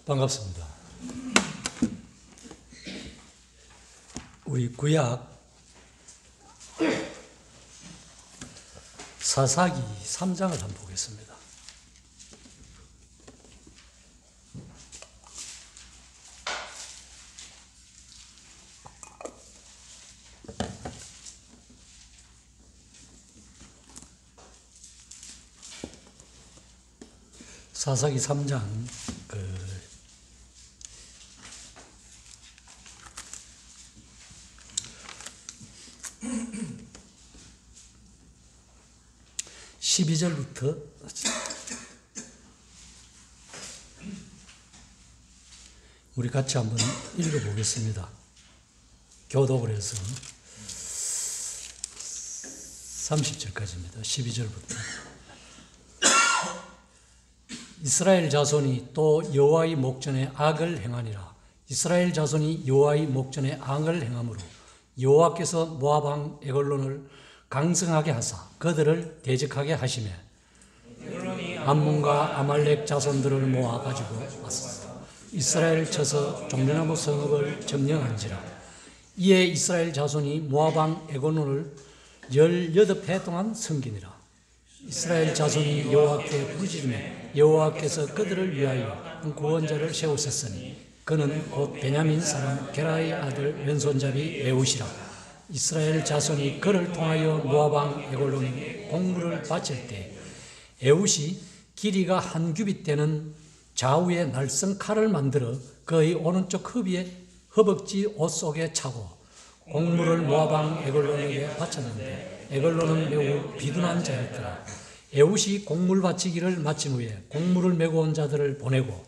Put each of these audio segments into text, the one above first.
반갑습니다. 우리 구약 사사기 3장을 한번 보겠습니다. 사사기 3장 12절부터 우리 같이 한번 읽어보겠습니다. 교독을 해서 30절까지입니다. 12절부터. 이스라엘 자손이 또 여호와의 목전에 악을 행하니라. 이스라엘 자손이 여호와의 목전에 악을 행함으로 여호와께서 모압 왕 에글론을 강성하게 하사 그들을 대적하게 하시매 암몬과 아말렉 자손들을 모아 가지고 왔습니다. 이스라엘을 쳐서 종려나무 성읍을 점령한지라. 이에 이스라엘 자손이 모압 왕 에글론을 18해 동안 섬기니라. 이스라엘 자손이 여호와께 부르짖으매 여호와께서 그들을 위하여 한 구원자를 세우셨으니 그는 곧 베냐민 사람 게라의 아들 왼손잡이 에훗이라. 이스라엘 자손이 그를 통하여 모압 왕 에글론에 공물을 바칠 때 에훗이 길이가 한 규빗 되는 좌우에 날성 칼을 만들어 그의 오른쪽 허벅지 옷 속에 차고 공물을 모압 왕 에글론에게 바쳤는데 에글론은 매우 비둔한 자였더라. 에훗이 공물 바치기를 마친 후에 공물을 메고 온 자들을 보내고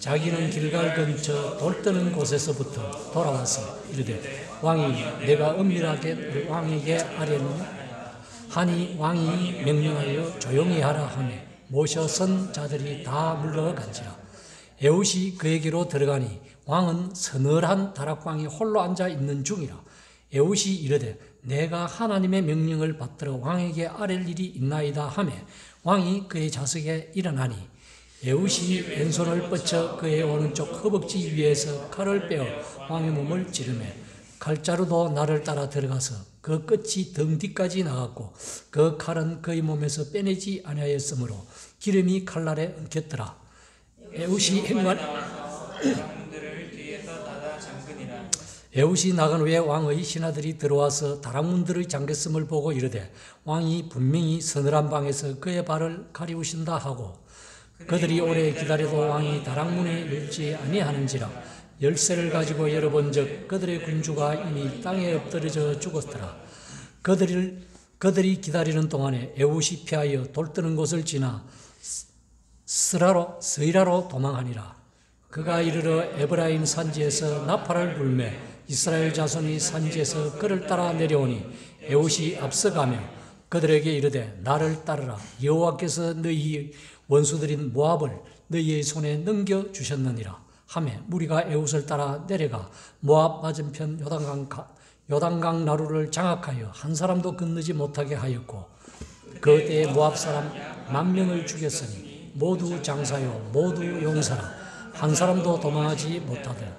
자기는 길갈 근처 돌 뜨는 곳에서부터 돌아와서 이르되 왕이 내가 은밀하게 왕에게 아뢰는 하니 왕이 명령하여 조용히 하라 하며 모셔 선 자들이 다 물러간지라. 에훗이 그에게로 들어가니 왕은 서늘한 다락방에 홀로 앉아 있는 중이라. 에훗이 이르되 내가 하나님의 명령을 받들어 왕에게 아랠 일이 있나이다 하며 왕이 그의 좌석에 일어나니 에훗이 왼손을 뻗쳐 그의 오른쪽 허벅지 위에서 칼을 빼어 왕의 몸을 찌르매 칼자루도 나를 따라 들어가서 그 끝이 등 뒤까지 나갔고 그 칼은 그의 몸에서 빼내지 아니하였으므로 기름이 칼날에 엉켰더라. 에훗이 나간 후에 왕의 신하들이 들어와서 다락문들의 잠겼음을 보고 이르되 왕이 분명히 서늘한 방에서 그의 발을 가리우신다 하고 그들이 오래 기다려도 왕이 다락문에 열지 아니하는지라. 열쇠를 가지고 열어본즉 그들의 군주가 이미 땅에 엎드려져 죽었더라. 그들이 기다리는 동안에 에훗이 피하여 돌뜨는 곳을 지나 스이라로 도망하니라. 그가 이르러 에브라임 산지에서 나팔을 불매 이스라엘 자손이 산지에서 그를 따라 내려오니 에훗이 앞서가며 그들에게 이르되 나를 따르라. 여호와께서 너희 원수들인 모압을 너희의 손에 넘겨주셨느니라 하매 무리가 에훗을 따라 내려가 모압 맞은편 요단강 나루를 장악하여 한 사람도 건너지 못하게 하였고 그때에 모압 사람 10,000명을 죽였으니 모두 장사요 모두 용사라. 한 사람도 도망하지 못하더라.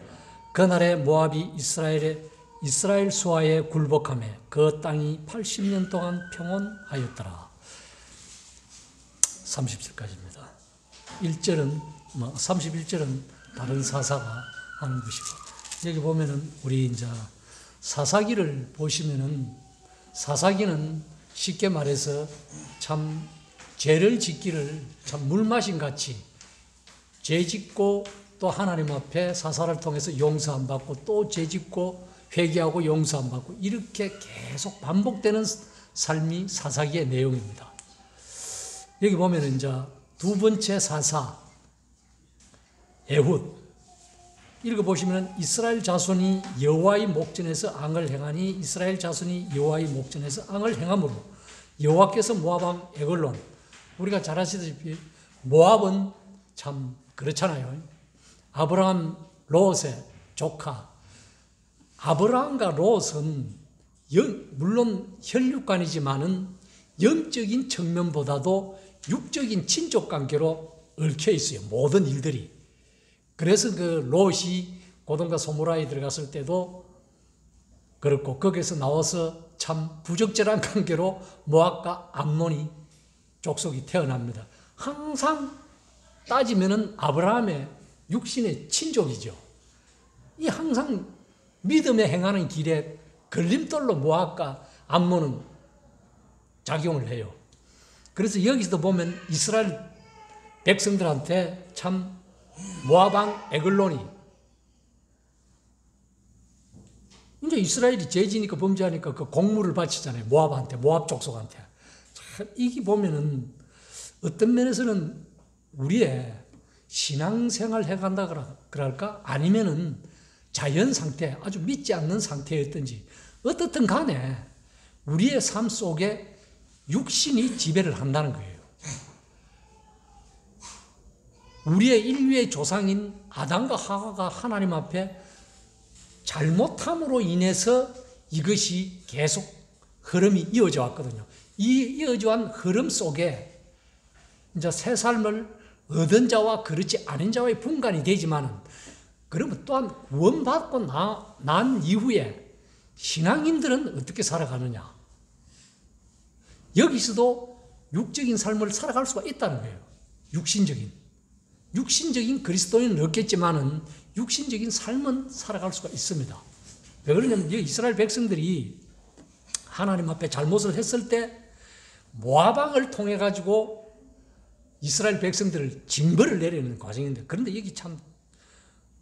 그날에 모압이 이스라엘 수하에 굴복하며 그 땅이 80년 동안 평온하였더라. 30절까지입니다. 1절은 31절은 다른 사사가 하는 것이고 여기 보면은 우리 이제 사사기를 보시면은 사사기는 쉽게 말해서 참 죄를 짓기를 참 물마신 같이 죄 짓고 또 하나님 앞에 사사를 통해서 용서 안 받고 또 죄 짓고 회개하고 용서 안 받고 이렇게 계속 반복되는 삶이 사사기의 내용입니다. 여기 보면 이제 두 번째 사사 에훗 읽어보시면 이스라엘 자손이 여호와의 목전에서 앙을 행하니 이스라엘 자손이 여호와의 목전에서 앙을 행함으로 여호와께서 모압 왕 에글론 우리가 잘 아시다시피 모압은 참 그렇잖아요. 아브라함 롯의 조카 아브라함과 롯은 물론 혈육간이지만은 영적인 측면보다도 육적인 친족 관계로 얽혀 있어요. 모든 일들이. 그래서 그 롯이 고동과 소무라에 들어갔을 때도 그렇고 거기서 나와서 참 부적절한 관계로 모압과 암몬이 족속이 태어납니다. 항상 따지면은 아브라함의 육신의 친족이죠. 이 항상 믿음에 행하는 길에 걸림돌로 모압과 암몬은 작용을 해요. 그래서 여기서도 보면 이스라엘 백성들한테 참 모압 왕 에글론이 이제 이스라엘이 죄지니까 범죄하니까 그 공물을 바치잖아요. 모압한테, 모압 족속한테. 참 이게 보면은 어떤 면에서는 우리의 신앙생활 해간다 그럴까? 아니면은 자연 상태, 아주 믿지 않는 상태였든지 어떻든 간에 우리의 삶 속에 육신이 지배를 한다는 거예요. 우리의 인류의 조상인 아담과 하와가 하나님 앞에 잘못함으로 인해서 이것이 계속 흐름이 이어져 왔거든요. 이 이어져 온 흐름 속에 이제 새 삶을 얻은 자와 그렇지 않은 자와의 분간이 되지만은 그러면 또한 구원받고 난 이후에 신앙인들은 어떻게 살아가느냐? 여기서도 육적인 삶을 살아갈 수가 있다는 거예요. 육신적인 그리스도인은 없겠지만은 육신적인 삶은 살아갈 수가 있습니다. 왜 그러냐면 이스라엘 백성들이 하나님 앞에 잘못을 했을 때 모압 왕을 통해 가지고 이스라엘 백성들을 징벌을 내리는 과정인데, 그런데 여기 참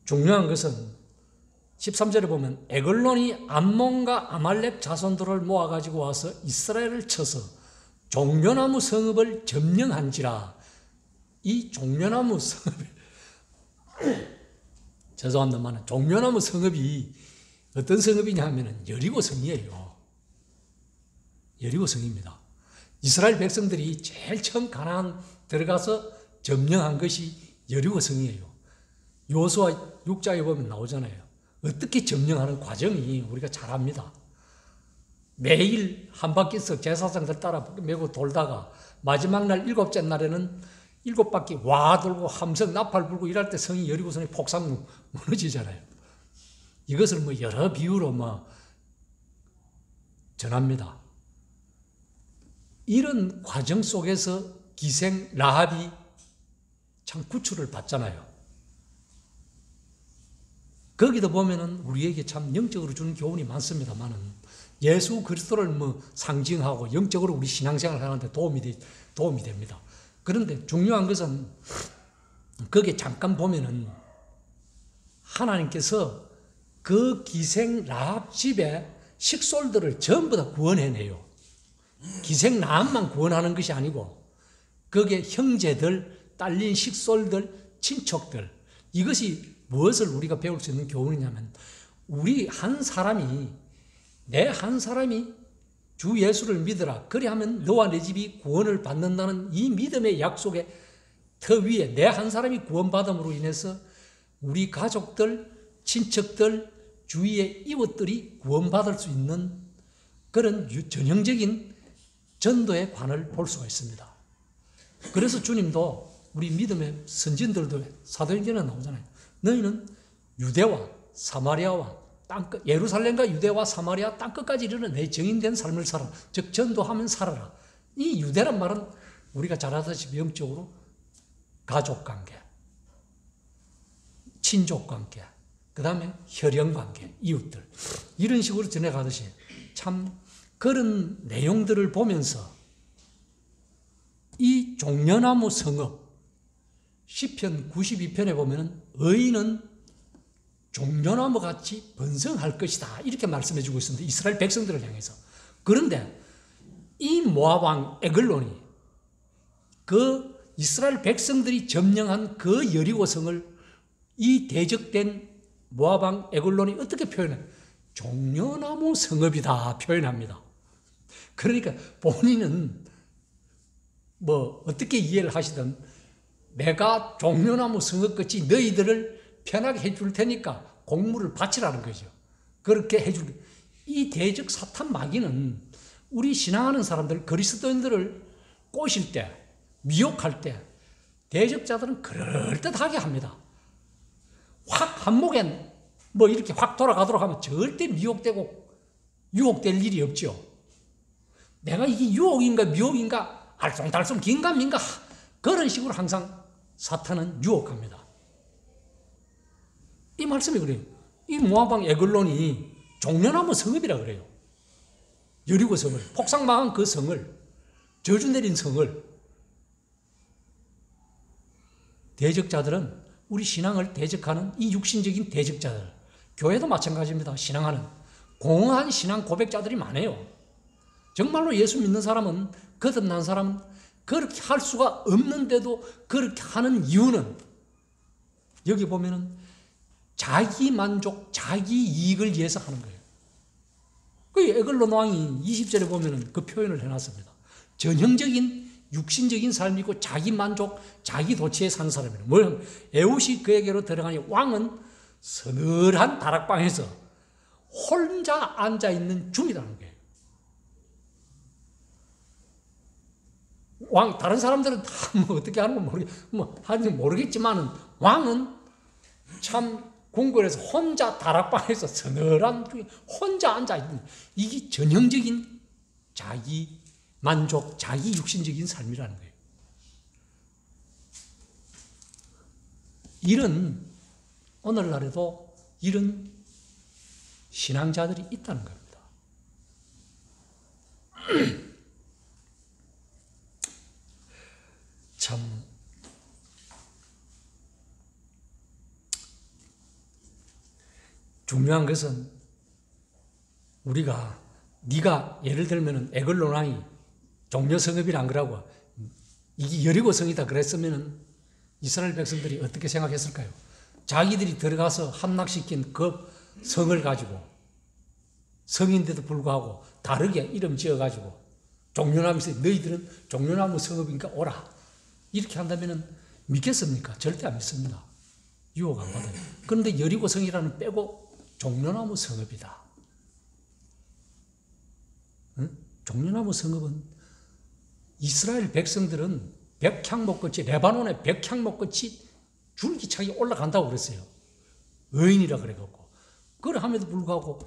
중요한 것은 13절에 보면 에글론이 암몬과 아말렉 자손들을 모아가지고 와서 이스라엘을 쳐서 종려나무 성읍을 점령한지라. 이 종려나무 성읍 죄송합니다만 종려나무 성읍이 어떤 성읍이냐 하면 여리고 성이에요. 여리고 성입니다. 이스라엘 백성들이 제일 처음 가나안 들어가서 점령한 것이 여리고 성이에요. 여호수아 6장에 보면 나오잖아요. 어떻게 점령하는 과정이 우리가 잘 압니다. 매일 한 바퀴씩 제사장들 따라 메고 돌다가 마지막 날 7째 날에는 7바퀴 와 돌고 함성 나팔 불고 이럴 때 성이 여리고 성이 폭삭 무너지잖아요. 이것을 뭐 여러 비유로 전합니다. 이런 과정 속에서 기생 라합이 참 구출을 받잖아요. 거기도 보면은 우리에게 참 영적으로 주는 교훈이 많습니다만은 예수 그리스도를 상징하고 영적으로 우리 신앙생활을 하는데 도움이 됩니다. 그런데 중요한 것은 거기에 잠깐 보면은 하나님께서 그 기생 라합 집의 식솔들을 전부 다 구원해내요. 기생 라합만 구원하는 것이 아니고 거기에 형제들, 딸린 식솔들, 친척들, 이것이 무엇을 우리가 배울 수 있는 교훈이냐면 우리 내 한 사람이 주 예수를 믿으라 그리하면 너와 내 집이 구원을 받는다는 이 믿음의 약속의 터 위에 내 한 사람이 구원받음으로 인해서 우리 가족들, 친척들, 주위의 이웃들이 구원받을 수 있는 그런 전형적인 전도의 관을 볼 수가 있습니다. 그래서 주님도 우리 믿음의 선진들도 사도행전에 나오잖아요. 너희는 유대와 사마리아와 땅끝, 예루살렘과 유대와 사마리아 땅끝까지 이르는 내 증인된 삶을 살아. 즉 전도하면 살아라. 이 유대란 말은 우리가 잘 아다시피 영적으로 가족관계, 친족관계, 그 다음에 혈연관계, 이웃들 이런 식으로 전해가듯이 참 그런 내용들을 보면서 이 종려나무 성읍 시편 92편에 보면 의인은 종려나무 같이 번성할 것이다 이렇게 말씀해 주고 있습니다. 이스라엘 백성들을 향해서. 그런데 이 모압 왕 에글론이 그 이스라엘 백성들이 점령한 그 여리고성을 이 대적된 모압 왕 에글론이 어떻게 표현해요? 종려나무 성읍이다 표현합니다. 그러니까 본인은 어떻게 이해를 하시든 내가 종려나무 성읍같이 너희들을 편하게 해줄 테니까 공물을 바치라는 거죠. 그렇게 해줄. 이 대적 사탄 마귀는 우리 신앙하는 사람들, 그리스도인들을 꼬실 때, 미혹할 때 대적자들은 그럴듯하게 합니다. 한목엔 뭐 이렇게 확 돌아가도록 하면 절대 미혹되고 유혹될 일이 없죠. 내가 이게 유혹인가 미혹인가 알쏭달쏭 긴가민가 그런 식으로 항상 사탄은 유혹합니다. 이 말씀이 그래요. 이 모압 왕 에글론이 종려나무 성읍이라 그래요. 여리고 성을, 폭삭망한 그 성을, 저주 내린 성을 대적자들은 우리 신앙을 대적하는 이 육신적인 대적자들, 교회도 마찬가지입니다. 신앙하는 공허한 신앙 고백자들이 많아요. 정말로 예수 믿는 사람은, 거듭난 사람은 그렇게 할 수가 없는데도 그렇게 하는 이유는 여기 보면은 자기 만족, 자기 이익을 위해서 하는 거예요. 그 에글론 왕이 20절에 보면은 그 표현을 해놨습니다. 전형적인 육신적인 삶이고 자기 만족, 자기 도취에 사는 사람이에요. 뭐냐면 에웃이 그에게로 들어가니 왕은 서늘한 다락방에서 혼자 앉아있는 중이라는 거예요. 왕, 다른 사람들은 다 뭐 어떻게 하는 건 하는지 모르겠지만은 왕은 참 궁궐에서 혼자 다락방에서 서늘한 중에 혼자 앉아있는 이게 전형적인 자기 만족, 자기 육신적인 삶이라는 거예요. 이런 오늘날에도 이런 신앙자들이 있다는 겁니다. 참 중요한 것은 우리가 네가 예를 들면 에글론 왕이 종려 성읍이라 안 그러고 이게 여리고 성이다 그랬으면 이스라엘 백성들이 어떻게 생각했을까요? 자기들이 들어가서 함락시킨 그 성을 가지고 성인데도 불구하고 다르게 이름 지어가지고 종려나무 있어요. 너희들은 종려나무 성읍이니까 오라. 이렇게 한다면 믿겠습니까? 절대 안 믿습니다. 유혹 안 받아요. 그런데 여리고 성이라는 빼고 종려나무 성읍이다. 응? 종려나무 성읍은 이스라엘 백성들은 백향목꽃이 레바논의 백향목꽃이 줄기차게 올라간다고 그랬어요. 의인이라 그래갖고 그러함에도 불구하고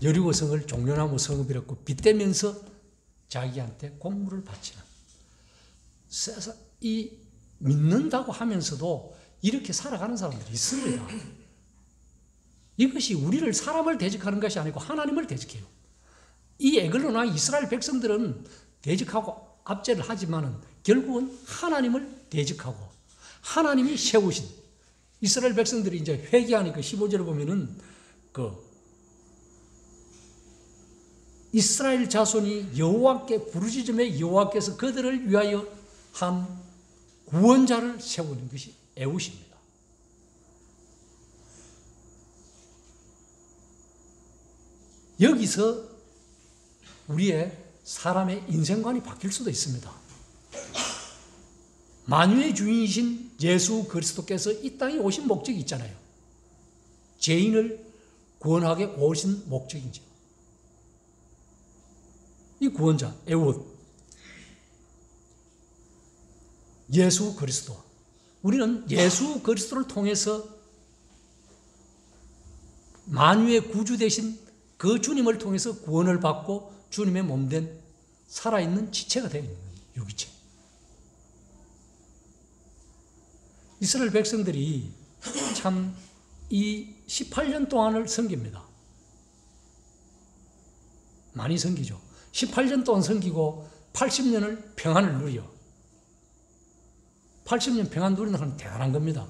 여리고 성을 종려나무 성읍이라고 빗대면서 자기한테 공물을 바치는 이 믿는다고 하면서도 이렇게 살아가는 사람들이 있습니다. 이것이 우리를 사람을 대적하는 것이 아니고 하나님을 대적해요. 이 에글론과 이스라엘 백성들은 대적하고 압제를 하지만은 결국은 하나님을 대적하고 하나님이 세우신 이스라엘 백성들이 이제 회개하니까 15절에 보면은 이스라엘 자손이 여호와께 부르짖음에 여호와께서 그들을 위하여 한 구원자를 세우는 것이 에웃입니다. 여기서 우리의 사람의 인생관이 바뀔 수도 있습니다. 만유의 주인이신 예수 그리스도께서 이 땅에 오신 목적이 있잖아요. 죄인을 구원하게 오신 목적이죠. 이 구원자 에웃 예수 그리스도, 우리는 예수 그리스도를 통해서 만유의 구주 되신 그 주님을 통해서 구원을 받고 주님의 몸된 살아있는 지체가 되어 있는 거예요. 유기체. 이스라엘 백성들이 참 이 18년 동안을 섬깁니다. 많이 섬기죠. 18년 동안 섬기고 80년을 평안을 누려. 80년 평안 누리는 건 대단한 겁니다.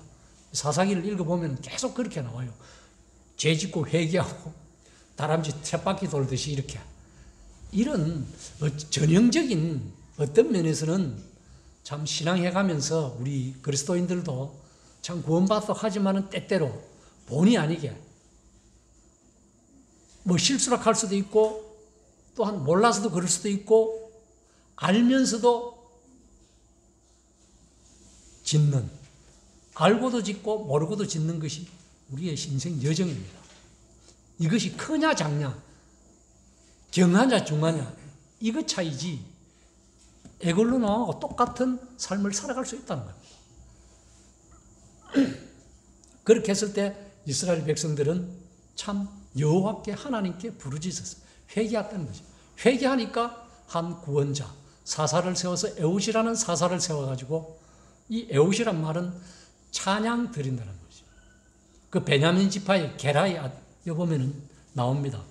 사사기를 읽어보면 계속 그렇게 나와요. 죄 짓고 회개하고 다람쥐 쳇바퀴 돌듯이 이렇게. 이런 전형적인 어떤 면에서는 참 신앙해가면서 우리 그리스도인들도 참 구원받도록 하지만은 때때로 본의 아니게 뭐 실수락 할 수도 있고 또한 몰라서도 그럴 수도 있고 알면서도 짓는, 알고도 짓고 모르고도 짓는 것이 우리의 인생 여정입니다. 이것이 크냐 작냐, 경하냐 중하냐 이것 차이지 에글론하고 똑같은 삶을 살아갈 수 있다는 겁니다. 그렇게 했을 때 이스라엘 백성들은 참 여호와께 하나님께 부르짖었어요. 회개했다는 거죠. 회개하니까 한 구원자 사사를 세워서 에웃이라는 사사를 세워가지고 이 에웃이란 말은 찬양 드린다는 거죠. 그 베냐민 지파의 게라의 아들 보면은 나옵니다.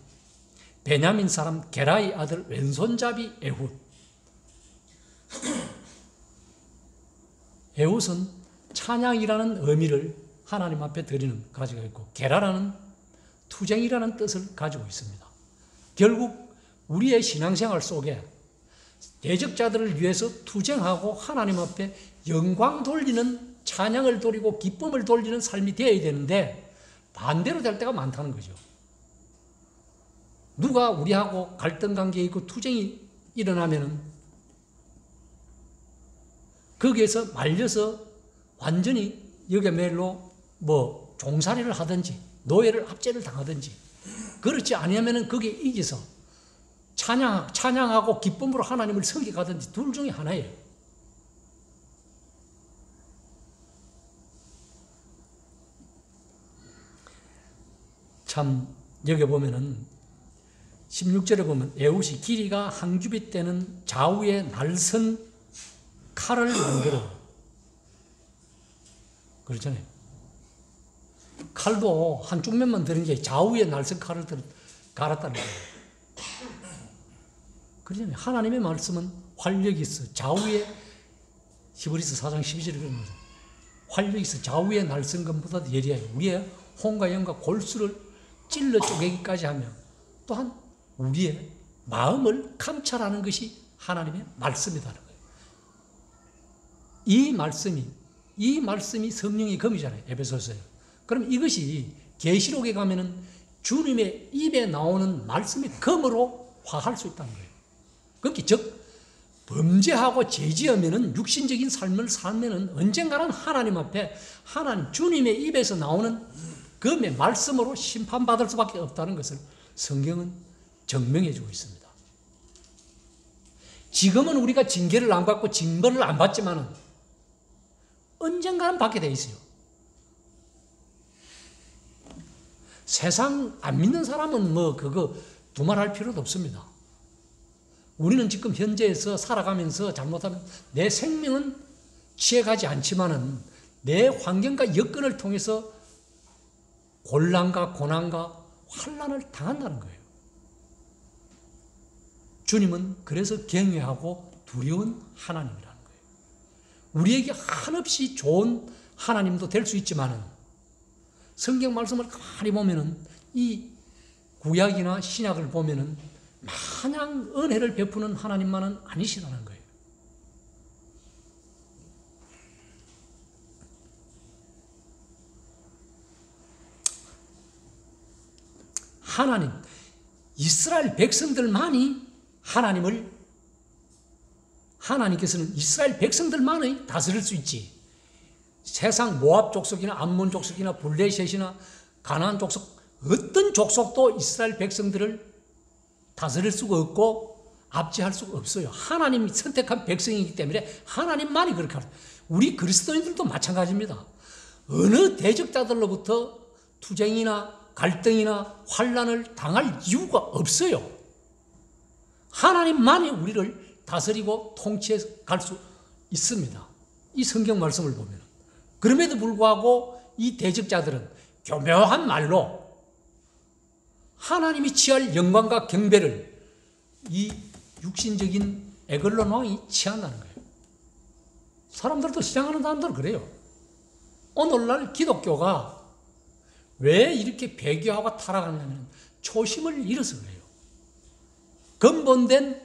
베냐민 사람 게라의 아들 왼손잡이 에훗. 에훗은 찬양이라는 의미를 하나님 앞에 드리는 가지고 있고 게라라는 투쟁이라는 뜻을 가지고 있습니다. 결국 우리의 신앙생활 속에 대적자들을 위해서 투쟁하고 하나님 앞에 영광 돌리는 찬양을 돌리고 기쁨을 돌리는 삶이 되어야 되는데 반대로 될 때가 많다는 거죠. 누가 우리하고 갈등 관계에 있고 투쟁이 일어나면은 거기에서 말려서 완전히 여기야말로 종살이를 하든지 노예를 압제를 당하든지 그렇지 아니하면은 거기에 이겨서 찬양하고 기쁨으로 하나님을 섬기가든지 둘 중에 하나예요. 참 여기 보면은 16절에 보면 에훗이 길이가 한 규빗 되는 좌우에 날선 칼을 만들어. 그렇잖아요. 칼도 한 쪽면만 들은 게 좌우에 날선 칼을 갈았다는 거예요. 그러잖아요. 하나님의 말씀은 활력이 있어. 좌우에 히브리서 4장 12절에 그런 거죠. 활력이 있어. 좌우에 날선 것보다 예리하여 우리의 혼과 영과 골수를 찔러 쪼개기까지 하며 또한 우리의 마음을 감찰하는 것이 하나님의 말씀이라는 거예요. 이 말씀이 성령의 검이잖아요. 에베소서에. 그럼 이것이 계시록에 가면은 주님의 입에 나오는 말씀의 검으로 화할 수 있다는 거예요. 그렇게 즉 범죄하고 죄지으면은 육신적인 삶을 살면은 언젠가는 하나님 앞에 주님의 입에서 나오는 검의 말씀으로 심판받을 수밖에 없다는 것을 성경은 증명해 주고 있습니다. 지금은 우리가 징계를 안 받고 징벌을 안 받지만은 언젠가는 받게 돼 있어요. 세상 안 믿는 사람은 그거 두말할 필요도 없습니다. 우리는 지금 현재에서 살아가면서 잘못하면 내 생명은 취해가지 않지만은 내 환경과 여건을 통해서 곤란과 고난과 환난을 당한다는 거예요. 주님은 그래서 경외하고 두려운 하나님이라는 거예요. 우리에게 한없이 좋은 하나님도 될 수 있지만은 성경 말씀을 가만히 보면은 이 구약이나 신약을 보면은 마냥 은혜를 베푸는 하나님만은 아니시라는 거예요. 하나님, 이스라엘 백성들만이 하나님께서는 이스라엘 백성들만이 다스릴 수 있지. 세상 모압 족속이나 암몬 족속이나 블레셋이나 가나안 족속 어떤 족속도 이스라엘 백성들을 다스릴 수가 없고 압제할 수가 없어요. 하나님이 선택한 백성이기 때문에 하나님만이 그렇게 합니다. 우리 그리스도인들도 마찬가지입니다. 어느 대적자들로부터 투쟁이나 갈등이나 환난을 당할 이유가 없어요. 하나님만이 우리를 다스리고 통치해 갈 수 있습니다. 이 성경 말씀을 보면. 그럼에도 불구하고 이 대적자들은 교묘한 말로 하나님이 취할 영광과 경배를 이 육신적인 에글론 왕이 취한다는 거예요. 사람들도 시장하는 사람들은 그래요. 오늘날 기독교가 왜 이렇게 배교하고 타락하냐면 초심을 잃어서 그래요. 근본된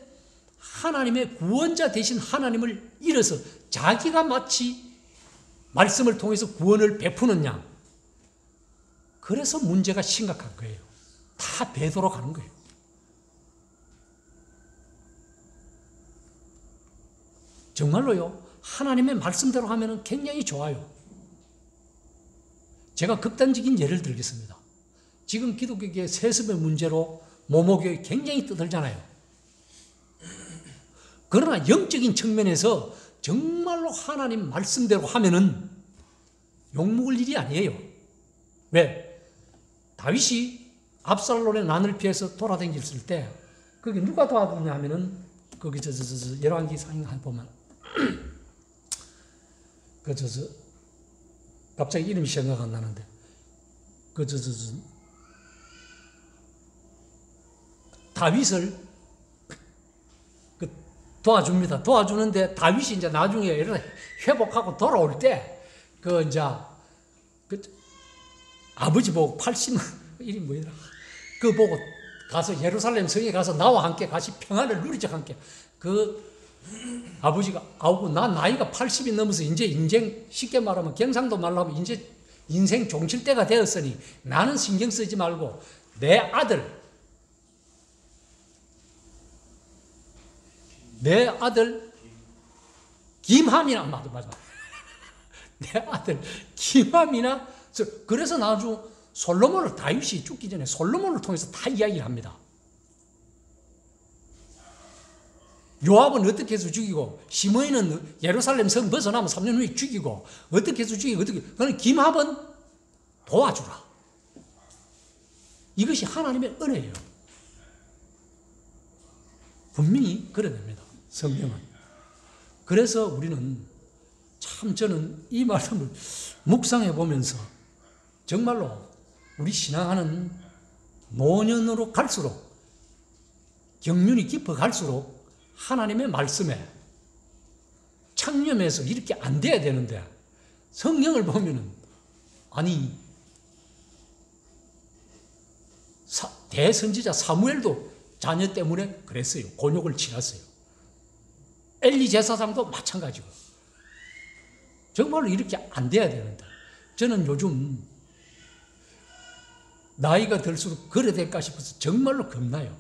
하나님의 구원자 되신 하나님을 잃어서 자기가 마치 말씀을 통해서 구원을 베푸는 양. 그래서 문제가 심각한 거예요. 다 배도로 가는 거예요. 정말로요. 하나님의 말씀대로 하면 굉장히 좋아요. 제가 극단적인 예를 들겠습니다. 지금 기독교계 세습의 문제로 모모교회 굉장히 떠들잖아요. 그러나 영적인 측면에서 정말로 하나님 말씀대로 하면은 욕먹을 일이 아니에요. 왜? 다윗이 압살롬의 난을 피해서 돌아다녔을 때 거기 누가 도와주냐 하면은 거기 열왕기 상행 보면 갑자기 이름이 생각 안 나는데 다윗을 도와줍니다. 도와주는데 다윗이 이제 나중에 회복하고 돌아올 때 이제 아버지 보고 80만 이름 뭐더라? 그거 보고 가서 예루살렘 성에 가서 나와 함께 같이 평안을 누리자 함께. 아버지가 아우고 나 나이가 80이 넘어서 이제 인생 쉽게 말하면 경상도 말로 하면 이제 인생 종칠 때가 되었으니 나는 신경 쓰지 말고 내 아들 김함이나 맞아. 내 아들 김함이나 그래서 나중 솔로몬을 다윗이 죽기 전에 솔로몬을 통해서 다 이야기를 합니다. 요압은 어떻게 해서 죽이고 시므이는 예루살렘 성 벗어나면 3년 후에 죽이고 어떻게 해서 죽이고 그러니 김합은 도와주라. 이것이 하나님의 은혜예요. 분명히 그래냅니다. 성경은. 그래서 우리는 참 저는 이 말씀을 묵상해 보면서 정말로 우리 신앙하는 노년으로 갈수록 경륜이 깊어 갈수록 하나님의 말씀에 창념해서 이렇게 안 돼야 되는데 성경을 보면은 아니 대선지자 사무엘도 자녀 때문에 그랬어요. 곤욕을 치렀어요. 엘리 제사장도 마찬가지고 정말로 이렇게 안 돼야 되는데 저는 요즘 나이가 들수록 그래 될까 싶어서 정말로 겁나요.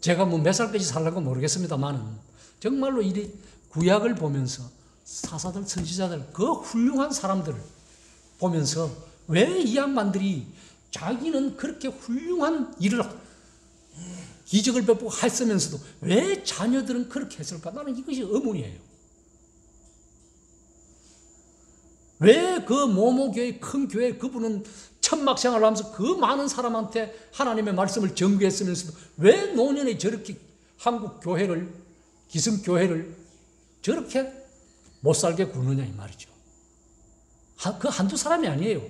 제가 뭐 몇 살까지 살라고 모르겠습니다만 정말로 이 구약을 보면서 사사들, 선지자들, 그 훌륭한 사람들을 보면서 왜 이 양반들이 자기는 그렇게 훌륭한 일을 기적을 베푸고 했으면서도 왜 자녀들은 그렇게 했을까? 나는 이것이 의문이에요. 왜 그 모모교회 큰 교회 그분은 천막 생활을 하면서 그 많은 사람한테 하나님의 말씀을 전구했으면서도 왜 노년에 저렇게 한국 교회를 기성교회를 저렇게 못살게 구느냐 이 말이죠. 그 한두 사람이 아니에요.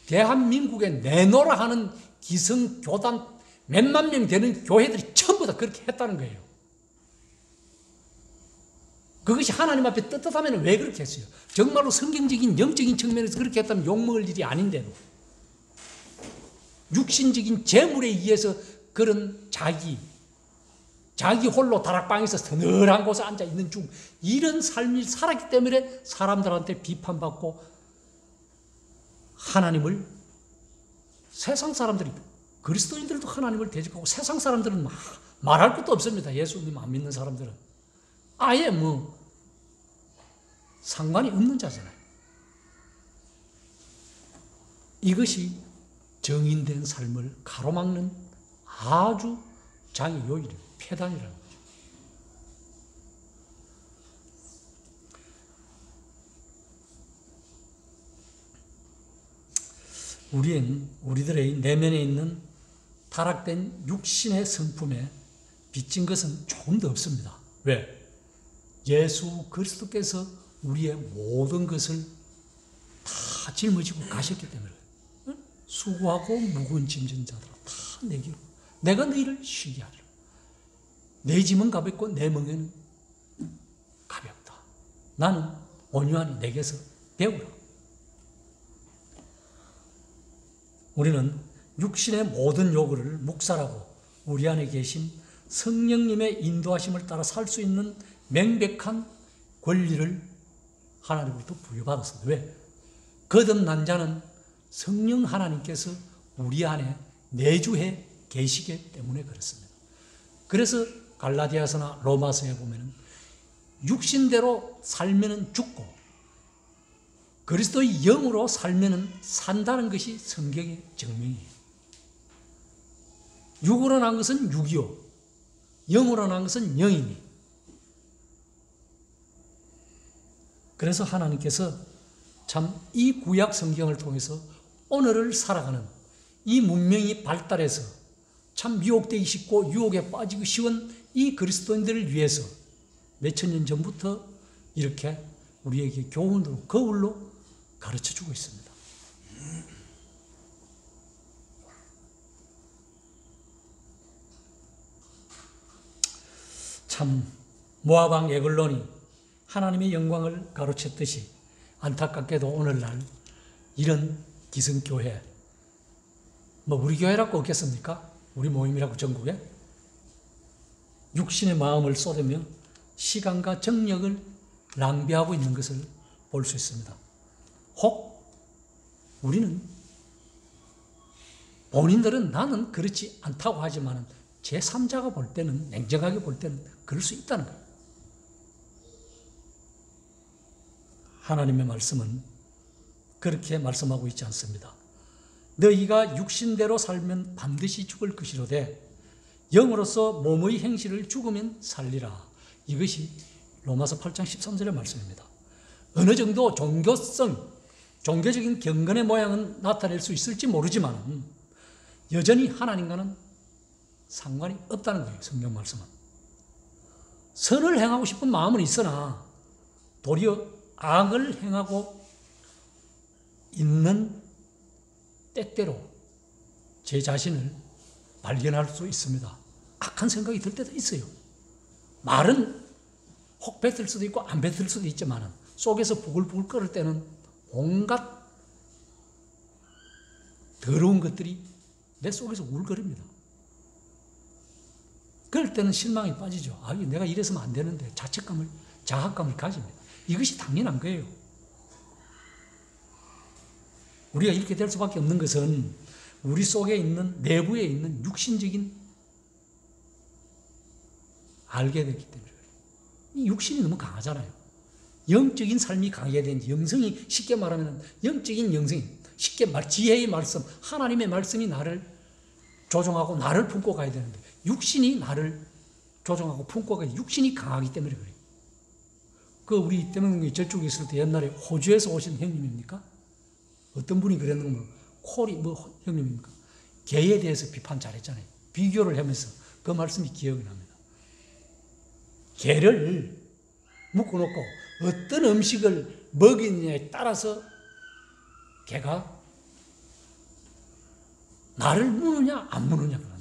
대한민국에 내놓으라 하는 기성교단 몇만 명 되는 교회들이 전부 다 그렇게 했다는 거예요. 그것이 하나님 앞에 떳떳하면 왜 그렇게 했어요? 정말로 성경적인 영적인 측면에서 그렇게 했다면 욕먹을 일이 아닌데도 육신적인 재물에 의해서 그런 자기 홀로 다락방에서 서늘한 곳에 앉아 있는 중 이런 삶을 살았기 때문에 사람들한테 비판받고 하나님을 세상 사람들이 그리스도인들도 하나님을 대적하고 세상 사람들은 말할 것도 없습니다. 예수님 안 믿는 사람들은 아예 뭐 상관이 없는 자잖아요. 이것이 정인된 삶을 가로막는 아주 장의 요일이에요. 폐단이라는 거죠. 우리들의 내면에 있는 타락된 육신의 성품에 빚진 것은 조금도 없습니다. 왜? 예수 그리스도께서 우리의 모든 것을 다 짊어지고 가셨기 때문에 수고하고 무거운 짐진 자들아 다 내기로 내가 너희를 쉬게 하리라. 내 짐은 가볍고 내 멍에는 가볍다. 나는 온유하니 내게서 배우라. 우리는 육신의 모든 요구를 묵살하고 우리 안에 계신 성령님의 인도하심을 따라 살 수 있는 명백한 권리를 하나님으로부터 부여받았습니다. 왜? 거듭난 자는 성령 하나님께서 우리 안에 내주해 계시기 때문에 그렇습니다. 그래서 갈라디아서나 로마서에 보면 육신대로 살면은 죽고 그리스도의 영으로 살면은 산다는 것이 성경의 증명이에요. 육으로 난 것은 육이요, 영으로 난 것은 영이니. 그래서 하나님께서 참 이 구약 성경을 통해서 오늘을 살아가는 이 문명이 발달해서 참 미혹되기 쉽고 유혹에 빠지기 쉬운 이 그리스도인들을 위해서 몇천 년 전부터 이렇게 우리에게 교훈으로 거울로 가르쳐주고 있습니다. 참 모압 왕 에글론이 하나님의 영광을 가로챘듯이 안타깝게도 오늘날 이런 기성교회, 우리 교회라고 없겠습니까? 우리 모임이라고 전국에 육신의 마음을 쏟으며 시간과 정력을 낭비하고 있는 것을 볼 수 있습니다. 혹 우리는 본인들은 나는 그렇지 않다고 하지만 제3자가 볼 때는, 냉정하게 볼 때는 그럴 수 있다는 거예요. 하나님의 말씀은 그렇게 말씀하고 있지 않습니다. 너희가 육신대로 살면 반드시 죽을 것이로되 영으로서 몸의 행실을 죽으면 살리라. 이것이 로마서 8장 13절의 말씀입니다. 어느 정도 종교적인 경건의 모양은 나타낼 수 있을지 모르지만 여전히 하나님과는 상관이 없다는 거예요. 성경 말씀은. 선을 행하고 싶은 마음은 있으나 도리어 악을 행하고 있는 때때로 제 자신을 발견할 수 있습니다. 악한 생각이 들 때도 있어요. 말은 혹 뱉을 수도 있고 안 뱉을 수도 있지만 속에서 부글부글 끓을 때는 온갖 더러운 것들이 내 속에서 울거립니다. 그럴 때는 실망이 빠지죠. 내가 이래서는 안 되는데 자학감을 가집니다. 이것이 당연한 거예요. 우리가 이렇게 될 수밖에 없는 것은 우리 속에 있는, 내부에 있는 육신적인 알게 됐기 때문에. 이 육신이 너무 강하잖아요. 영적인 삶이 강해야 되는지, 영성이, 쉽게 말하면 영적인 영성이, 쉽게 지혜의 말씀, 하나님의 말씀이 나를 조종하고 나를 품고 가야 되는데 육신이 나를 조종하고 품고 가야 육신이 강하기 때문에 그래요. 우리 때문에 저쪽에 있을 때 옛날에 호주에서 오신 형님입니까? 어떤 분이 그랬는가, 콜이 형님입니까? 개에 대해서 비판 잘했잖아요. 비교를 하면서 그 말씀이 기억이 납니다. 개를 묶어놓고 어떤 음식을 먹이느냐에 따라서 개가 나를 무느냐 안 무느냐 그런다.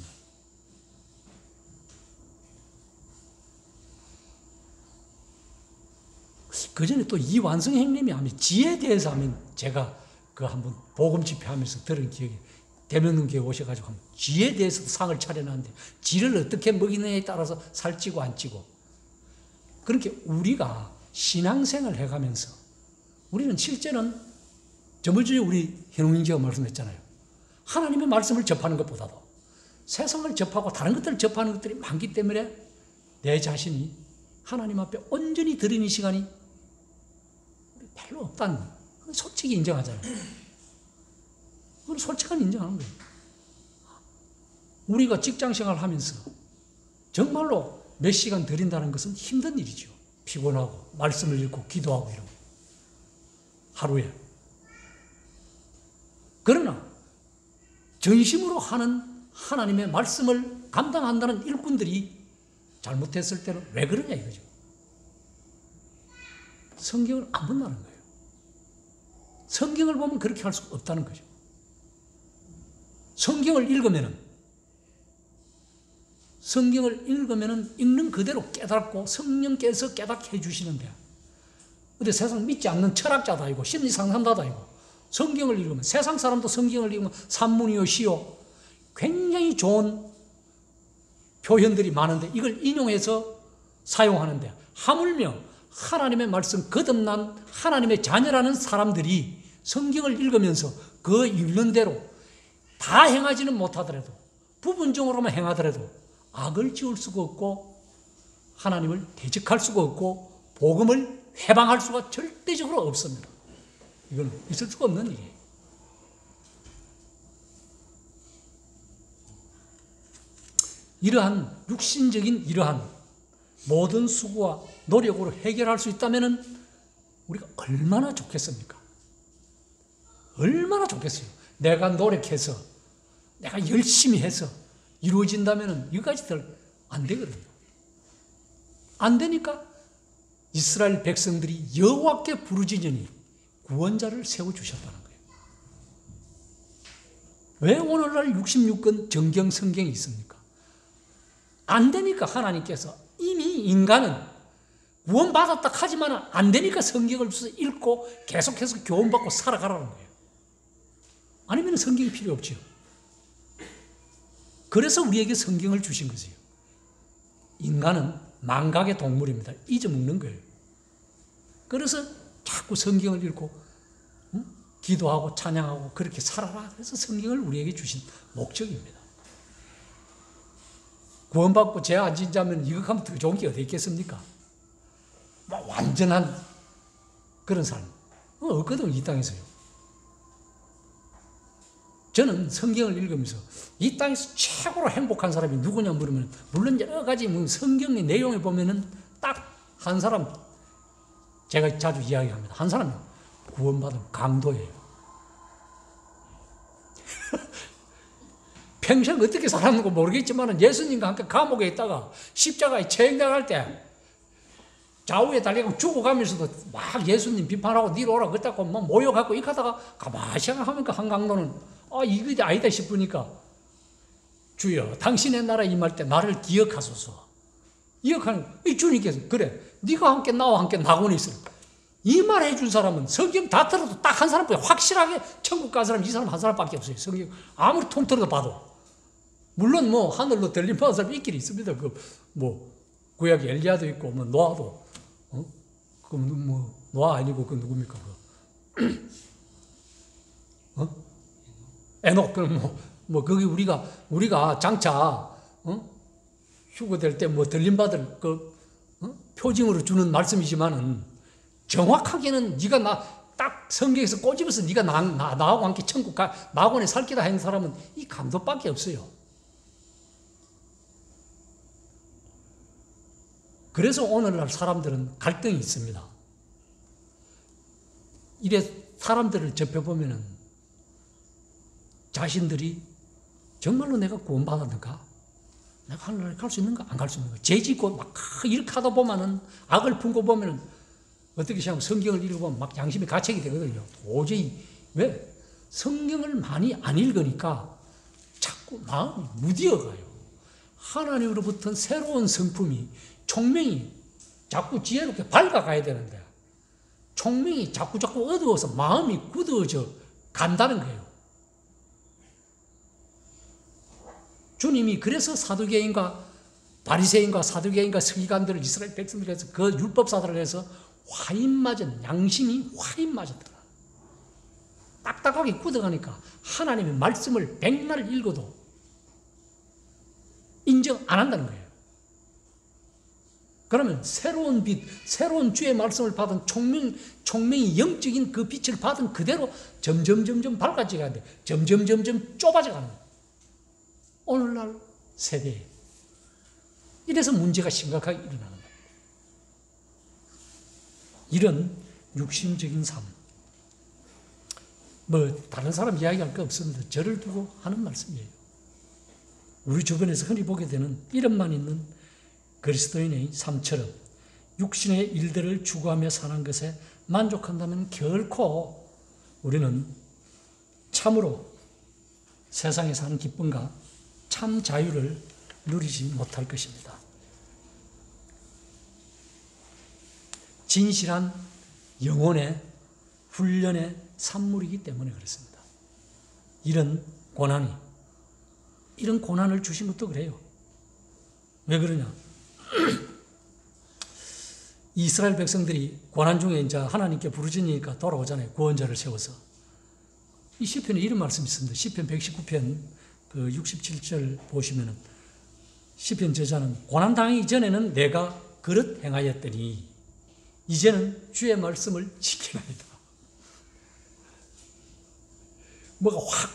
그 전에 또 이완성 형님이 하면 지에 대해서 하면 제가 한번 복음 집회하면서 들은 기억이, 대면능교회 오셔가지고 한번 지에 대해서도 상을 차려놨는데 지를 어떻게 먹이느냐에 따라서 살찌고 안 찌고. 그렇게 우리가 신앙생활을 해가면서 우리는 실제는 저번주에 우리 현웅인지가 말씀했잖아요. 하나님의 말씀을 접하는 것보다도 세상을 접하고 다른 것들을 접하는 것들이 많기 때문에 내 자신이 하나님 앞에 온전히 드리는 시간이 별로 없다는 거예요. 솔직히 인정하잖아요. 그건 솔직한 인정하는 거예요. 우리가 직장생활을 하면서 정말로 몇 시간 드린다는 것은 힘든 일이죠. 피곤하고 말씀을 읽고 기도하고 이러고 하루에. 그러나 전심으로 하는 하나님의 말씀을 감당한다는 일꾼들이 잘못했을 때는 왜 그러냐 이거죠. 성경을 안 본다는 거예요. 성경을 보면 그렇게 할 수 없다는 거죠. 성경을 읽으면은 읽는 그대로 깨닫고 성령께서 깨닫게 해주시는데, 근데 세상 믿지 않는 철학자도 아니고 심리상담가도 아니고 성경을 읽으면, 세상 사람도 성경을 읽으면 산문이요 시요 굉장히 좋은 표현들이 많은데 이걸 인용해서 사용하는데, 하물며 하나님의 말씀 거듭난 하나님의 자녀라는 사람들이 성경을 읽으면서 그 읽는 대로 다 행하지는 못하더라도 부분적으로만 행하더라도 악을 지을 수가 없고 하나님을 대적할 수가 없고 복음을 해방할 수가 절대적으로 없습니다. 이건 있을 수가 없는 일이에요. 이러한 육신적인 이러한 모든 수고와 노력으로 해결할 수 있다면 우리가 얼마나 좋겠습니까? 얼마나 좋겠어요. 내가 노력해서, 내가 열심히 해서 이루어진다면 이거까지들 안 되거든요. 안 되니까 이스라엘 백성들이 여호와께 부르짖으니 구원자를 세워주셨다는 거예요. 왜 오늘날 66권 정경 성경이 있습니까? 안 되니까 하나님께서 이미 인간은 구원받았다 하지만 안 되니까 성경을 읽고 계속해서 교훈받고 살아가라는 거예요. 아니면 성경이 필요 없죠. 그래서 우리에게 성경을 주신 거지요. 인간은 망각의 동물입니다. 잊어먹는 거예요. 그래서 자꾸 성경을 읽고 기도하고 찬양하고 그렇게 살아라. 그래서 성경을 우리에게 주신 목적입니다. 구원받고 죄 안 진자면 이거 하면 더 좋은 게 어디 있겠습니까? 완전한 그런 삶 없거든요, 이 땅에서요. 저는 성경을 읽으면서 이 땅에서 최고로 행복한 사람이 누구냐 물으면, 물론 여러 가지 성경의 내용에 보면은 딱 한 사람, 제가 자주 이야기합니다. 한 사람은 구원받은 강도예요. 평생 어떻게 살았는지 모르겠지만 예수님과 함께 감옥에 있다가 십자가에 체행당할 때 좌우에 달리고 죽어가면서도 막 예수님 비판하고 니로 오라 그랬다고 막 모욕하고 이렇게 하다가 가만히 생각하니까 한 강도는 이게 아니다 싶으니까 주여 당신의 나라에 임할 때 나를 기억하소서. 기억하는 이 주님께서 그래 네가 함께 나와 함께 낙원에 있으라. 이 말 해준 사람은 성경 다 틀어도 딱 한 사람뿐이야. 확실하게 천국 간 사람 이 사람 한 사람밖에 없어요. 성경 아무리 통틀어도 봐도. 물론 뭐 하늘로 들림 받은 사람이 있긴 있습니다. 구약에 엘리야도 있고 노아도 노아 아니고 그 누굽니까? 에녹 거기 우리가 장차 휴거될 때 들림 받을 표징으로 주는 말씀이지만은 정확하게는 네가 딱 성경에서 꼬집어서 네가 나하고 함께 천국 낙원에 살 기다 하는 사람은 이 감독밖에 없어요. 그래서 오늘날 사람들은 갈등이 있습니다. 이래 사람들을 접해보면은 자신들이 정말로 내가 구원받았는가? 내가 하늘나라에 갈 수 있는가? 안 갈 수 있는가? 죄 짓고 막 이렇게 하다 보면은 악을 품고 보면은 어떻게 생각하면 성경을 읽어보면 막 양심이 가책이 되거든요. 도저히 왜? 성경을 많이 안 읽으니까 자꾸 마음이 무디어가요. 하나님으로부터 새로운 성품이 총명이 자꾸 지혜롭게 밝아가야 되는데 총명이 자꾸 어두워서 마음이 굳어져 간다는 거예요. 주님이 그래서 사두개인과 바리새인과 사두개인과 서기관들을 이스라엘 백성들에서 그 율법사들을 해서 화인맞은 양심이 화인맞았다. 딱딱하게 굳어가니까 하나님의 말씀을 백날 읽어도 인정 안 한다는 거예요. 그러면 새로운 빛, 새로운 주의 말씀을 받은 총명이 영적인 그 빛을 받은 그대로 점점 밝아져 가는데 점점 좁아져 가는 거예요. 오늘날 세대에. 이래서 문제가 심각하게 일어나는 거예요. 이런 육신적인 삶. 다른 사람 이야기할 거 없습니다. 저를 두고 하는 말씀이에요. 우리 주변에서 흔히 보게 되는 이름만 있는 그리스도인의 삶처럼 육신의 일들을 추구하며 사는 것에 만족한다면 결코 우리는 참으로 세상에 사는 기쁨과 참 자유를 누리지 못할 것입니다. 진실한 영혼의 훈련의 산물이기 때문에 그렇습니다. 이런 고난을 주신 것도 그래요. 왜 그러냐? 이스라엘 백성들이 고난 중에 이제 하나님께 부르짖으니까 돌아오잖아요. 구원자를 세워서. 이 시편에 이런 말씀이 있습니다. 시편 119편 67절 보시면은 시편 저자는 고난 당하기 전에는 내가 그릇 행하였더니 이제는 주의 말씀을 지키나이다. 뭐가 확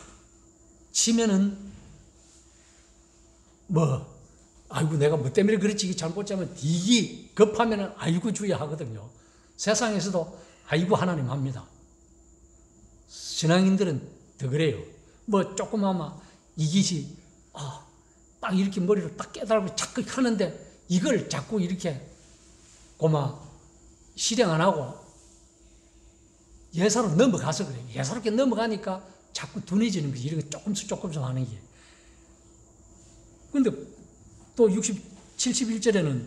치면은 아이고 내가 뭐 때문에 그렇지 잘못 자면 이기 급하면은 아이고 주야 하거든요. 세상에서도 아이고 하나님 합니다. 신앙인들은 더 그래요. 뭐 조그마마 이깃이 딱 이렇게 머리를 딱 깨달고 자꾸 하는데 이걸 자꾸 이렇게 고마 실행 안 하고 예사로 넘어가서 그래요. 예사롭게 넘어가니까 자꾸 둔해지는 거지. 이런 거 조금씩 하는 게. 근데 또 71절에는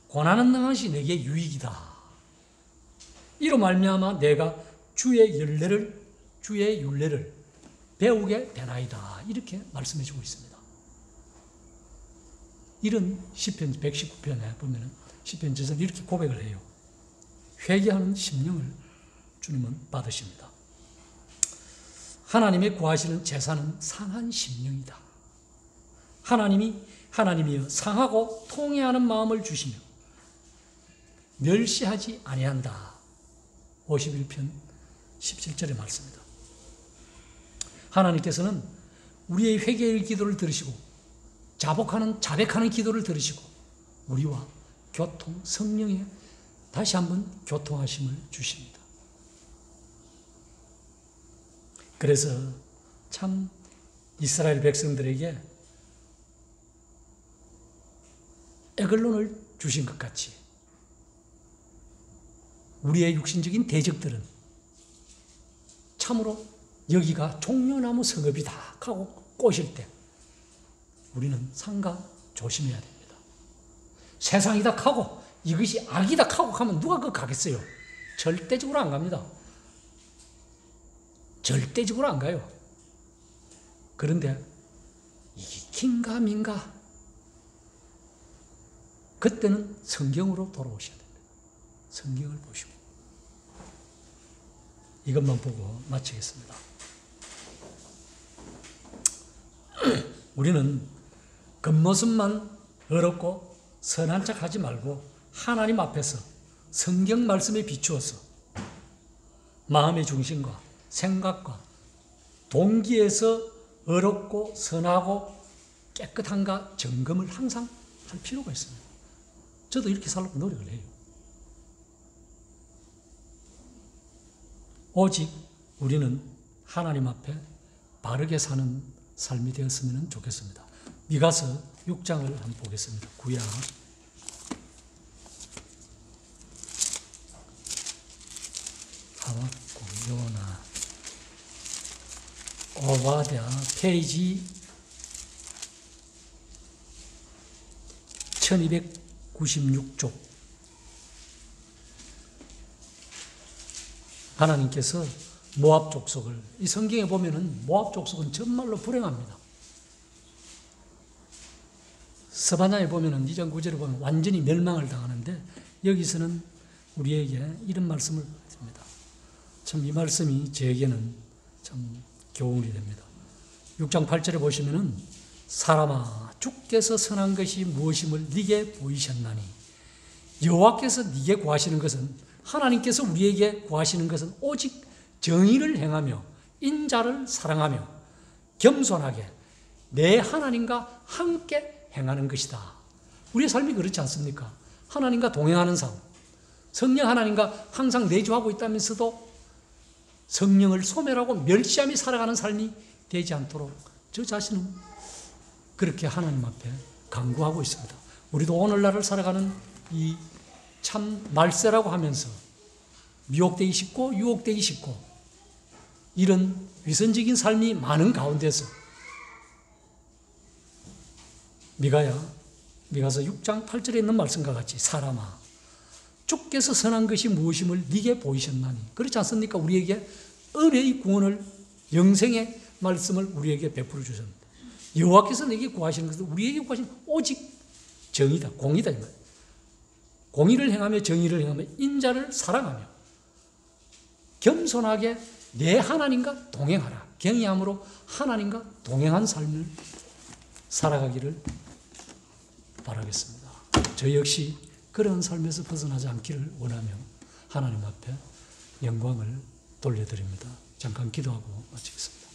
고난은 능하시 내게 유익이다. 이로 말미암아 내가 주의 율례를 배우게 되나이다. 이렇게 말씀해 주고 있습니다. 이런 시편 119편에 보면은 시편 저자는 이렇게 고백을 해요. 회개하는 심령을 주님은 받으십니다. 하나님의 구하시는 제사는 상한 심령이다. 하나님이여 상하고 통회하는 마음을 주시며 멸시하지 아니한다. 51편 17절의 말씀입니다. 하나님께서는 우리의 회개의 기도를 들으시고 자백하는 기도를 들으시고 우리와 성령의 다시 한번 교통하심을 주십니다. 그래서 참 이스라엘 백성들에게 에글론을 주신 것 같이 우리의 육신적인 대적들은 참으로 여기가 종려나무 성읍이다 하고 꼬실 때 우리는 삼가 조심해야 됩니다. 세상이다 하고 이것이 악이다 하고 하면 누가 그거 가겠어요? 절대적으로 안 갑니다. 절대적으로 안 가요. 그런데 이게 긴가 민가 그때는 성경으로 돌아오셔야 됩니다. 성경을 보시고 이것만 보고 마치겠습니다. 우리는 겉모습만 어렵고 선한 척 하지 말고 하나님 앞에서 성경 말씀에 비추어서 마음의 중심과 생각과 동기에서 어렵고 선하고 깨끗한가 점검을 항상 할 필요가 있습니다. 저도 이렇게 살려고 노력을 해요. 오직 우리는 하나님 앞에 바르게 사는 삶이 되었으면 좋겠습니다. 미가서 6장을 한번 보겠습니다. 구약 하박국, 요나, 오바댜 페이지 1296쪽. 하나님께서 모압 족속을, 이 성경에 보면은 모압 족속은 정말로 불행합니다. 서반야에 보면은 2장 9절에 보면 완전히 멸망을 당하는데 여기서는 우리에게 이런 말씀을 드립니다. 참 이 말씀이 저에게는 참 교훈이 됩니다. 6장 8절에 보시면은 사람아 주께서 선한 것이 무엇임을 네게 보이셨나니 여호와께서 네게 구하시는 것은 하나님께서 우리에게 구하시는 것은 오직 정의를 행하며 인자를 사랑하며 겸손하게 내 하나님과 함께 행하는 것이다. 우리의 삶이 그렇지 않습니까? 하나님과 동행하는 삶, 성령 하나님과 항상 내주하고 있다면서도 성령을 소멸하고 멸시하며 살아가는 삶이 되지 않도록 저 자신은 그렇게 하나님 앞에 간구하고 있습니다. 우리도 오늘날을 살아가는 이 참 말세라고 하면서 미혹되기 쉽고 유혹되기 쉽고 이런 위선적인 삶이 많은 가운데서 미가서 6장 8절에 있는 말씀과 같이 사람아 주께서 선한 것이 무엇임을 네게 보이셨나니 그렇지 않습니까? 우리에게 은혜의 구원을 영생의 말씀을 우리에게 베풀어 주셨습니다. 여호와께서 내게 구하시는 것은 우리에게 구하시는 오직 정의다, 공의다. 공의를 행하며 정의를 행하며 인자를 사랑하며 겸손하게 내 하나님과 동행하라. 경외함으로 하나님과 동행한 삶을 살아가기를 바라겠습니다. 저 역시 그런 삶에서 벗어나지 않기를 원하며 하나님 앞에 영광을 돌려드립니다. 잠깐 기도하고 마치겠습니다.